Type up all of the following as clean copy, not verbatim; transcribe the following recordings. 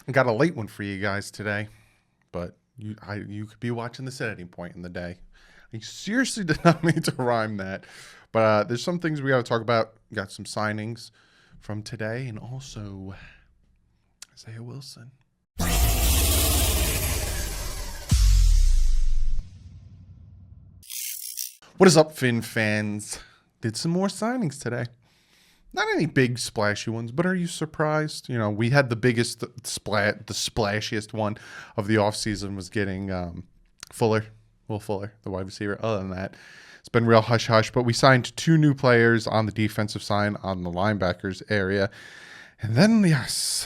I got a late one for you guys today, but you could be watching this at any point in the day. I seriously did not mean to rhyme that, but there's some things we got to talk about. Got some signings from today, and also Isaiah Wilson. What is up, Finn fans? Did some more signings today. Not any big splashy ones, but are you surprised? You know, we had the biggest the splashiest one of the offseason was getting Will Fuller, the wide receiver. Other than that, it's been real hush-hush, but we signed 2 new players on the defensive side on the linebackers area. And then, yes,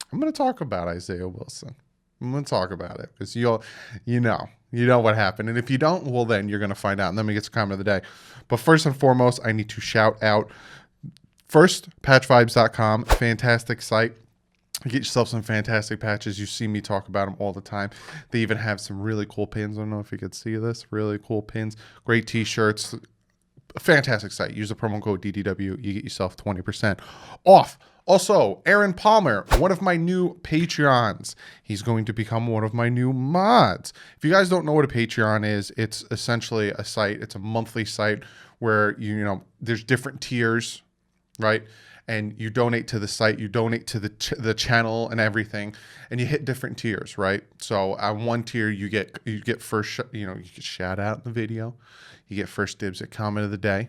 I'm going to talk about Isaiah Wilson. I'm going to talk about it because you know what happened. And if you don't, well, then you're going to find out. And then we get to comment of the day. But first and foremost, I need to shout out first, patchvibes.com, fantastic site. Get yourself some fantastic patches. You see me talk about them all the time. They even have some really cool pins. I don't know if you could see this. Really cool pins. Great t-shirts. A fantastic site. Use the promo code DDW. You get yourself 20% off. Also, Aaron Palmer, one of my new Patreons. He's going to become one of my new mods. If you guys don't know what a Patreon is, it's essentially a site. It's a monthly site where, there's different tiers, right? And you donate to the site, you donate to the channel and everything, and you hit different tiers, right? So on one tier, you get first, you get shout out in the video. You get first dibs at comment of the day.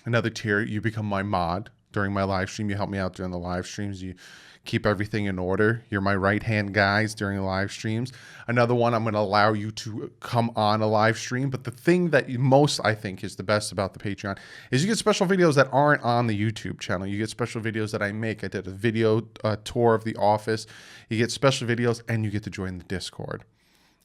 Another tier, you become my mod. During my live stream, you help me out during the live streams. You keep everything in order. You're my right-hand guys during the live streams. Another one, I'm going to allow you to come on a live stream. But the thing that most, I think, is the best about the Patreon is you get special videos that aren't on the YouTube channel. You get special videos that I make. I did a video tour of the office. You get special videos, and you get to join the Discord.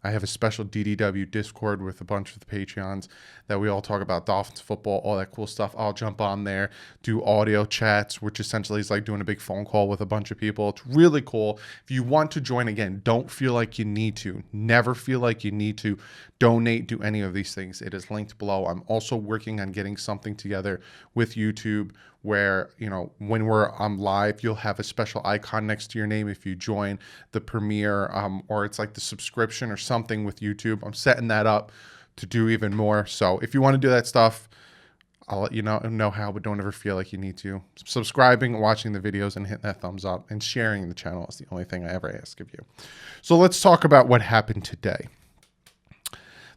I have a special DDW Discord with a bunch of the Patreons that we all talk about Dolphins football, all that cool stuff. I'll jump on there, do audio chats, which essentially is like doing a big phone call with a bunch of people. It's really cool. If you want to join, again, don't feel like you need to. Never feel like you need to donate, do any of these things. It is linked below. I'm also working on getting something together with YouTube where, when I'm live, you'll have a special icon next to your name if you join the premiere, or it's like the subscription or something with YouTube. I'm setting that up to do even more. So if you want to do that stuff, I'll let you know how, but don't ever feel like you need to. Subscribing, watching the videos, and hitting that thumbs up, and sharing the channel is the only thing I ever ask of you. So let's talk about what happened today.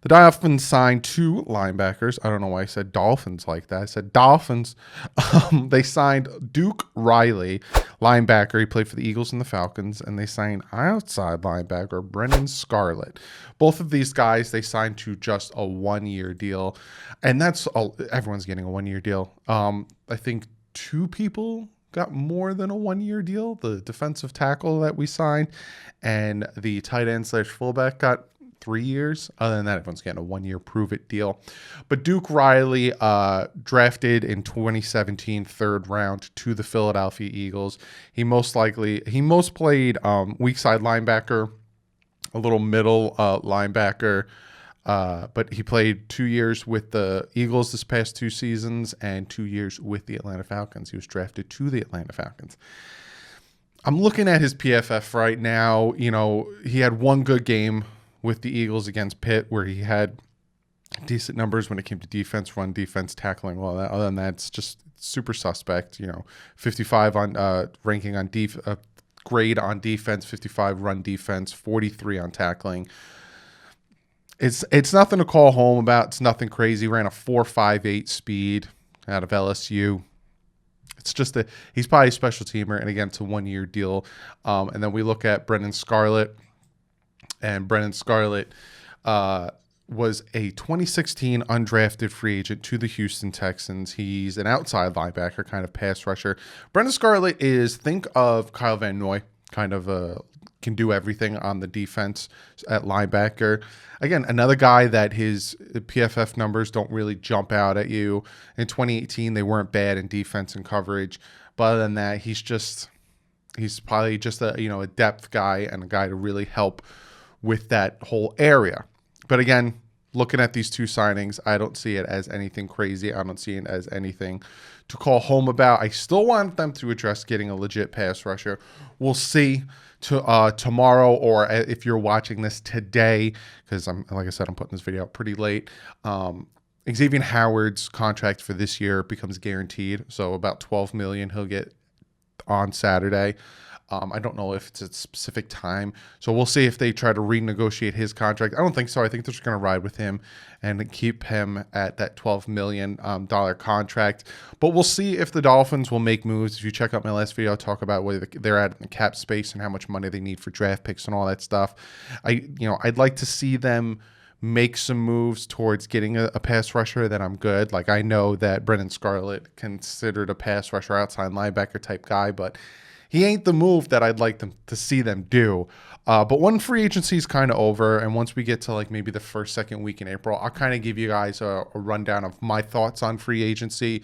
The Dolphins signed 2 linebackers. I don't know why I said Dolphins like that. I said Dolphins. They signed Duke Riley, linebacker. He played for the Eagles and the Falcons. And they signed outside linebacker Brennan Scarlett. Both of these guys, they signed to just a 1-year deal. And everyone's getting a 1-year deal. I think 2 people got more than a 1-year deal. The defensive tackle that we signed and the tight end / fullback got 3 years. Other than that, everyone's getting a 1-year prove-it deal. But Duke Riley, drafted in 2017, 3rd round to the Philadelphia Eagles. He most played weak side linebacker, a little middle linebacker, but he played 2 years with the Eagles this past 2 seasons and 2 years with the Atlanta Falcons. He was drafted to the Atlanta Falcons. I'm looking at his PFF right now. He had 1 good game with the Eagles against Pitt, where he had decent numbers when it came to defense, run defense, tackling, all that. Other than that, it's just super suspect. 55 on ranking on grade on defense, 55 run defense, 43 on tackling. It's nothing to call home about. It's nothing crazy. Ran a 4.58 speed out of LSU. It's just he's probably a special teamer, and again, it's a 1-year deal. And then we look at Brennan Scarlett. And Brennan Scarlett was a 2016 undrafted free agent to the Houston Texans. He's an outside linebacker, kind of pass rusher. Brennan Scarlett think of Kyle Van Noy, kind of can do everything on the defense at linebacker. Again, another guy that his PFF numbers don't really jump out at you. In 2018, they weren't bad in defense and coverage. But other than that, he's probably just a depth guy and a guy to really help with that whole area. But again, looking at these two signings, I don't see it as anything crazy. I don't see it as anything to call home about. I still want them to address getting a legit pass rusher. We'll see tomorrow, or if you're watching this today, because like I said, I'm putting this video out pretty late. Xavier Howard's contract for this year becomes guaranteed, so about $12 million he'll get on Saturday. I don't know if it's a specific time, so we'll see if they try to renegotiate his contract. I don't think so. I think they're just going to ride with him and keep him at that $12 million contract. But we'll see if the Dolphins will make moves. If you check out my last video, I'll talk about where they're at in the cap space and how much money they need for draft picks and all that stuff. I'd like to see them make some moves towards getting a pass rusher that I'm good. Like, I know that Brennan Scarlett considered a pass rusher, outside linebacker type guy, but he ain't the move that I'd like them to see them do. But when free agency is kind of over, and once we get to like maybe the first, second week in April, I'll kind of give you guys a rundown of my thoughts on free agency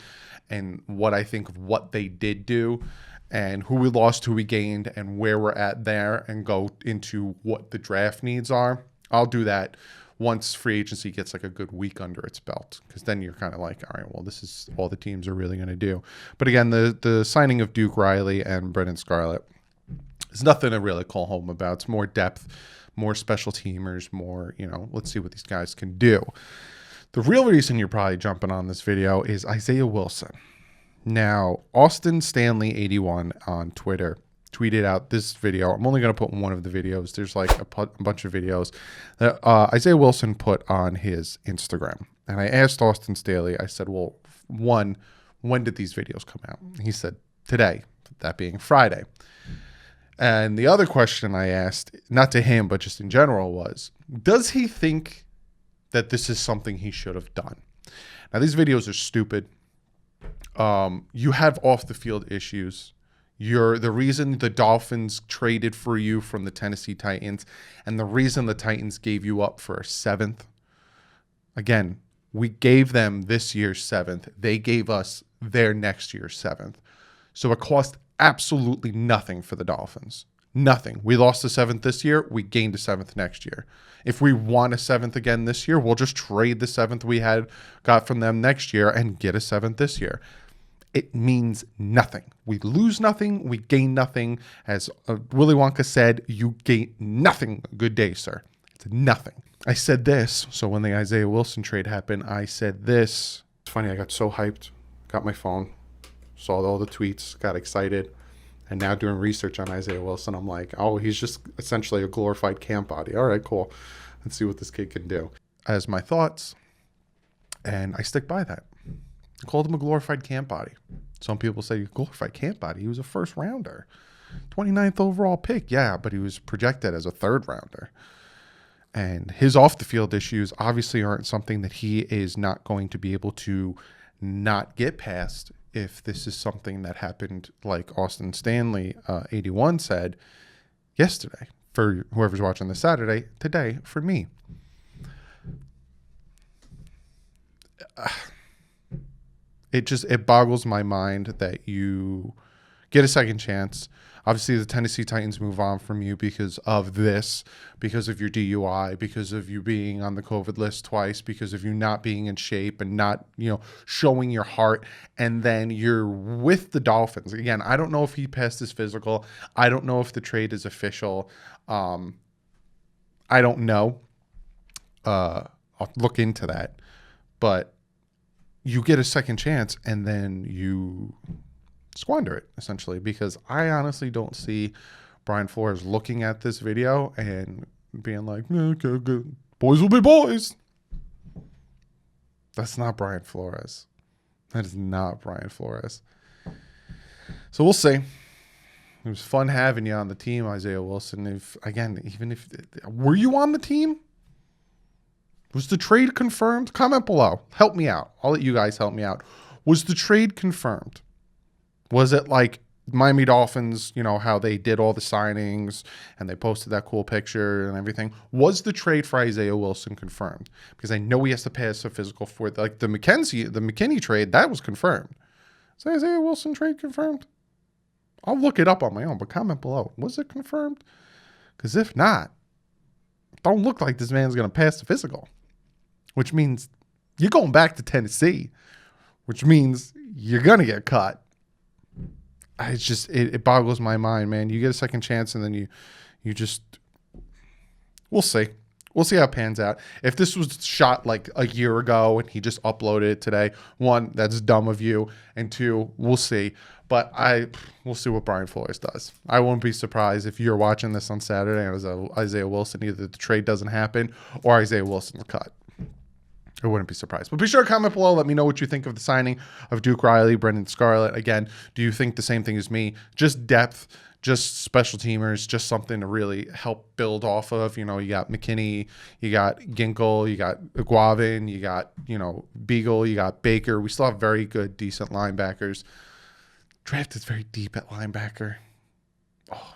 and what I think of what they did do and who we lost, who we gained, and where we're at there, and go into what the draft needs are. I'll do that once free agency gets like a good week under its belt, because then you're kind of like, all right, well, this is all the teams are really going to do. But again, the signing of Duke Riley and Brennan Scarlett is nothing to really call home about. It's more depth, more special teamers, more, let's see what these guys can do. The real reason you're probably jumping on this video is Isaiah Wilson. Now, Austin Stanley 81 on Twitter tweeted out this video. I'm only going to put one of the videos. There's like a bunch of videos that Isaiah Wilson put on his Instagram. And I asked Austin Stanley, I said, well, one, when did these videos come out? He said, today, that being Friday. And the other question I asked, not to him, but just in general, was, does he think that this is something he should have done? Now, these videos are stupid. You have off the field issues. You're the reason the Dolphins traded for you from the Tennessee Titans, and the reason the Titans gave you up for a 7th. Again, we gave them this year's 7th. They gave us their next year's 7th. So it cost absolutely nothing for the Dolphins. Nothing. We lost the 7th this year. We gained a 7th next year. If we want a 7th again this year, we'll just trade the 7th we got from them next year and get a 7th this year. It means nothing. We lose nothing. We gain nothing. As Willy Wonka said, you gain nothing. Good day, sir. It's nothing. I said this. So when the Isaiah Wilson trade happened, I said this. It's funny. I got so hyped. Got my phone. Saw all the tweets. Got excited. And now doing research on Isaiah Wilson, I'm like, oh, he's just essentially a glorified camp body. All right, cool. Let's see what this kid can do. As my thoughts. And I stick by that. I called him a glorified camp body. Some people say glorified camp body. He was a first rounder, 29th overall pick. Yeah, but he was projected as a 3rd rounder. And his off the field issues obviously aren't something that he is not going to be able to not get past if this is something that happened, like Austin Stanley 81 said yesterday. For whoever's watching this Saturday, today for me. It boggles my mind that you get a second chance. Obviously, the Tennessee Titans move on from you because of this, because of your DUI, because of you being on the COVID list twice, because of you not being in shape and not, showing your heart. And then you're with the Dolphins. Again, I don't know if he passed his physical. I don't know if the trade is official. I don't know. I'll look into that. But you get a second chance and then you squander it, essentially, because I honestly don't see Brian Flores looking at this video and being like, okay, good. Boys will be boys. That's not Brian Flores. That is not Brian Flores. So we'll see. It was fun having you on the team, Isaiah Wilson. Were you on the team? Was the trade confirmed? Comment below. Help me out. I'll let you guys help me out. Was the trade confirmed? Was it like Miami Dolphins, how they did all the signings and they posted that cool picture and everything? Was the trade for Isaiah Wilson confirmed? Because I know he has to pass a physical for the McKinney trade. That was confirmed. Is the Isaiah Wilson trade confirmed? I'll look it up on my own, but comment below. Was it confirmed? Because if not, don't look like this man's going to pass the physical. which means you're going back to Tennessee, which means you're going to get cut. It's just, it boggles my mind, man. You get a second chance and then you just, we'll see. We'll see how it pans out. If this was shot like a year ago and he just uploaded it today, one, that's dumb of you. And two, we'll see. But we'll see what Brian Flores does. I won't be surprised if you're watching this on Saturday and it was Isaiah Wilson, either the trade doesn't happen or Isaiah Wilson's cut. I wouldn't be surprised. But be sure to comment below. Let me know what you think of the signing of Duke Riley, Brennan Scarlett. Again, do you think the same thing as me? Just depth, just special teamers, just something to really help build off of. You know, you got McKinney, you got Ginkle, you got Guavin, you got, Beagle, you got Baker. We still have very good, decent linebackers. Draft is very deep at linebacker. Oh,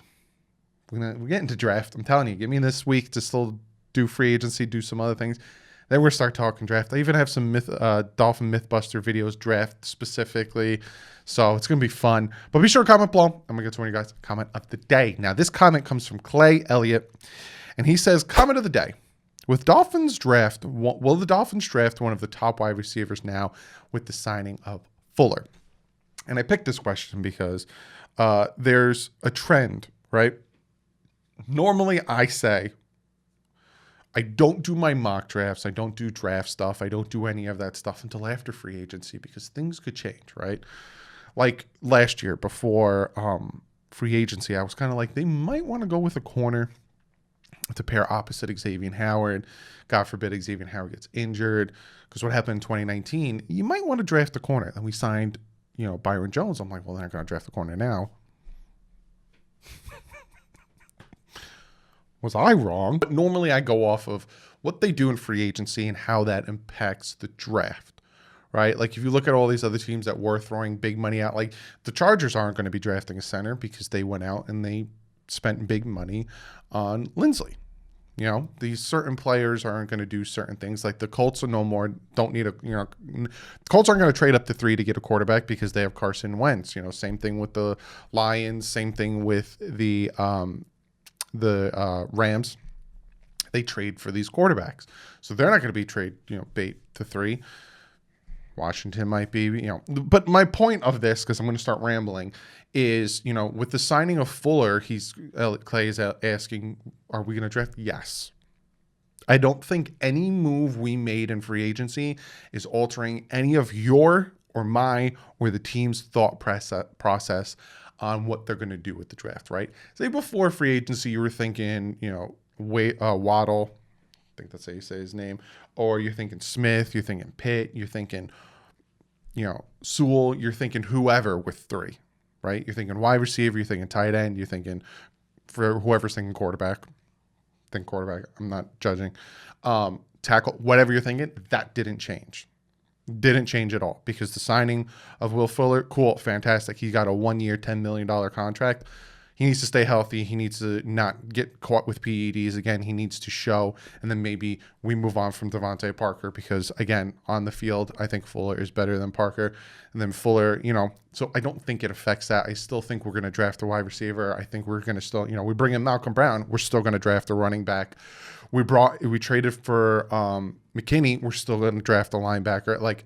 we're getting to draft. I'm telling you, give me this week to still do free agency, do some other things. Then we'll start talking draft. I even have some Dolphin Mythbuster videos, draft specifically. So it's going to be fun. But be sure to comment below. I'm going to get to one of you guys' comment of the day. Now, this comment comes from Clay Elliott. And he says, comment of the day. With Dolphins draft, will the Dolphins draft one of the top wide receivers now with the signing of Fuller? And I picked this question because there's a trend, right? Normally I say, I don't do my mock drafts. I don't do draft stuff. I don't do any of that stuff until after free agency because things could change, right? Like last year before free agency, I was kind of like, they might want to go with a corner to pair opposite Xavier Howard. God forbid Xavier Howard gets injured. Because what happened in 2019, you might want to draft a corner. And we signed, Byron Jones. I'm like, well, they're not going to draft the corner now. Was I wrong? But normally I go off of what they do in free agency and how that impacts the draft, right? Like if you look at all these other teams that were throwing big money out, like the Chargers aren't going to be drafting a center because they went out and they spent big money on Lindsley. These certain players aren't going to do certain things. Like the Colts don't need the Colts aren't going to trade up to 3 to get a quarterback because they have Carson Wentz. Same thing with the Lions, same thing with the Rams. They trade for these quarterbacks. So they're not going to be bait to 3. Washington might be, but my point of this, because I'm going to start rambling, is, with the signing of Fuller, Clay is asking, are we going to draft? Yes. I don't think any move we made in free agency is altering any of your or my or the team's thought process on what they're going to do with the draft, right? Say before free agency, you were thinking, Waddle, I think that's how you say his name, or you're thinking Smith, you're thinking Pitt, you're thinking, Sewell, you're thinking whoever with 3, right? You're thinking wide receiver, you're thinking tight end, you're thinking for whoever's thinking quarterback. Think quarterback, I'm not judging. Tackle, whatever you're thinking, that didn't change. Didn't change at all because the signing of Will Fuller, cool, fantastic. He got a 1-year, $10 million contract. He needs to stay healthy. He needs to not get caught with PEDs again. He needs to show, and then maybe we move on from Devontae Parker because, again, on the field, I think Fuller is better than Parker. And then Fuller, so I don't think it affects that. I still think we're going to draft a wide receiver. I think we're going to still, we bring in Malcolm Brown. We're still going to draft a running back. We traded for McKinney. We're still going to draft a linebacker. Like,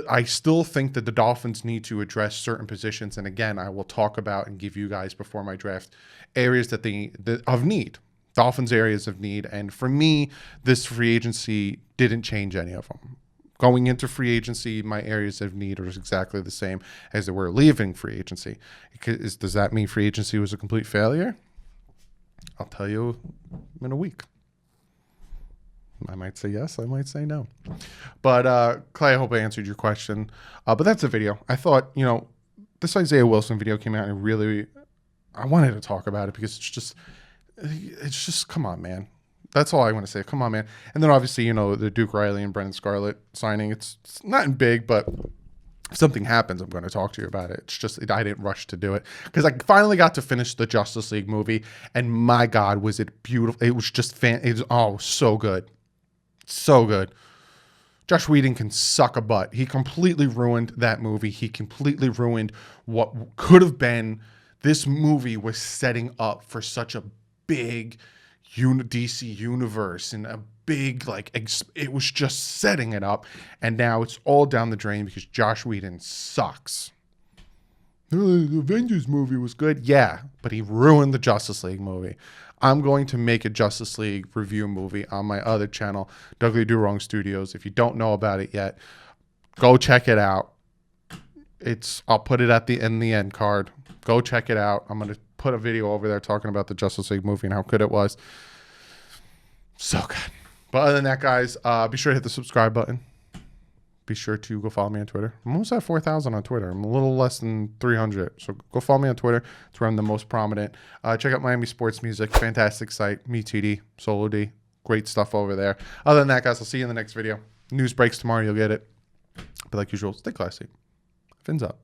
I still think that the Dolphins need to address certain positions. And again, I will talk about and give you guys before my draft areas of need, Dolphins areas of need. And for me, this free agency didn't change any of them. Going into free agency, my areas of need are exactly the same as they were leaving free agency. Does that mean free agency was a complete failure? I'll tell you in a week. I might say yes, I might say no. But Clay, I hope I answered your question. But that's the video. I thought, this Isaiah Wilson video came out and I wanted to talk about it because it's just, come on, man. That's all I want to say. Come on, man. And then obviously, the Duke Riley and Brennan Scarlett signing. It's not big, but if something happens, I'm going to talk to you about it. It's just, I didn't rush to do it because I finally got to finish the Justice League movie. And my God, was it beautiful. It was just so good. So good. Josh Whedon can suck a butt. He completely ruined that movie. He completely ruined what could have been. This movie was setting up for such a big, DC universe and a big it was just setting it up, and now it's all down the drain because Josh Whedon sucks. The Avengers movie was good, yeah, but he ruined the Justice League movie. I'm going to make a Justice League review movie on my other channel, DouglieDoWrong Studios. If you don't know about it yet, go check it out. I'll put it in the end card. Go check it out. I'm going to put a video over there talking about the Justice League movie and how good it was. So good. But other than that, guys, be sure to hit the subscribe button. Be sure to go follow me on Twitter. I'm almost at 4,000 on Twitter. I'm a little less than 300. So go follow me on Twitter. It's where I'm the most prominent. Check out Miami Sports Music. Fantastic site. Me, TD, Solo D. Great stuff over there. Other than that, guys, I'll see you in the next video. News breaks tomorrow. You'll get it. But like usual, stay classy. Fins up.